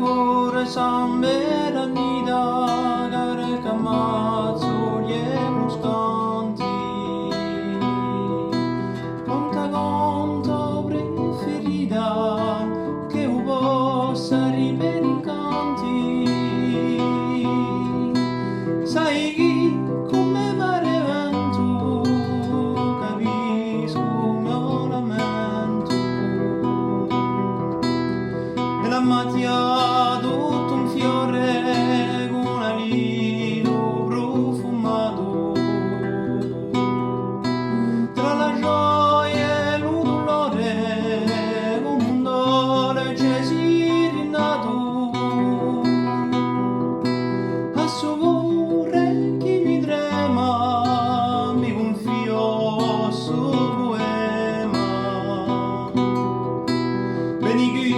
gore sambera nida gare kamazzo je muscanti conta conto preferida che u possa ribenicanti sai chi come mare vento capisco mio lamento e la mattia tutto un fiore con un alito profumato tra la gioia e il dolore come un dolce si rinnato a suo cuore chi mi trema mi confio su poema veni qui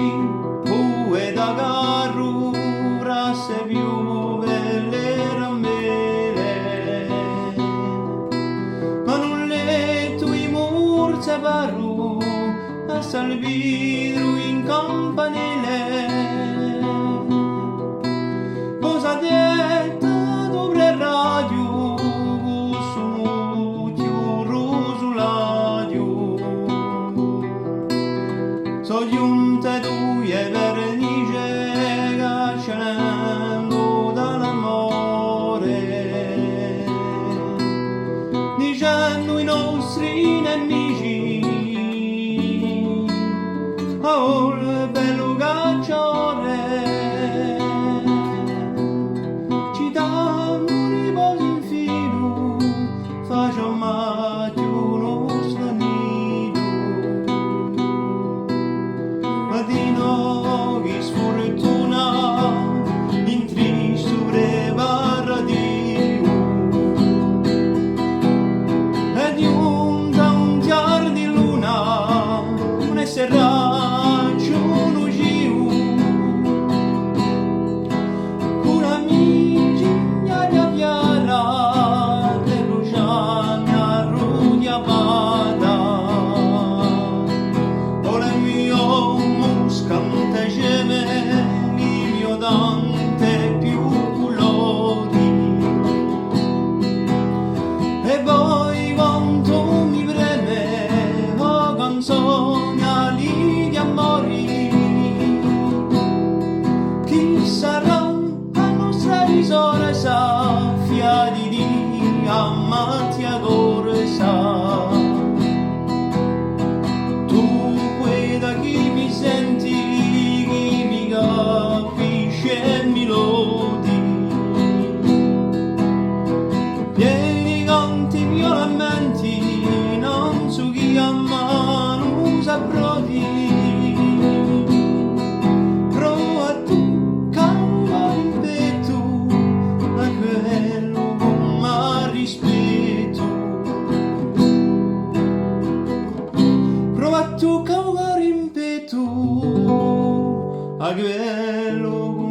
da carrura se più belle rammele ma non letto i mur se parru a salvidru in campanile cosa detta dobre radio su mucchio rosuladio so giunte due vernice scendendo dall'amore dicendo i nostri nemici oh il bello cacciore ci danno riposo in filo facciamo più nostro nido ma di noi sfortuna in tristure barra Dio e di un chiar di luna un serraggio un giu con amici gnaria piara che luciana rudia vada ora il mio muscante gemeni mio dante più colori e poi quanto mi preme oh canzoni ali di amori chi sarà la nostra risorsa fiati di amati a corsa tu puoi da chi mi senti chi mi capisce e mi lodi vieni canti violamenti non su chi a mano s'approdi prova tu calma in petto a quello con ma rispetto prova tu calma in petto a quello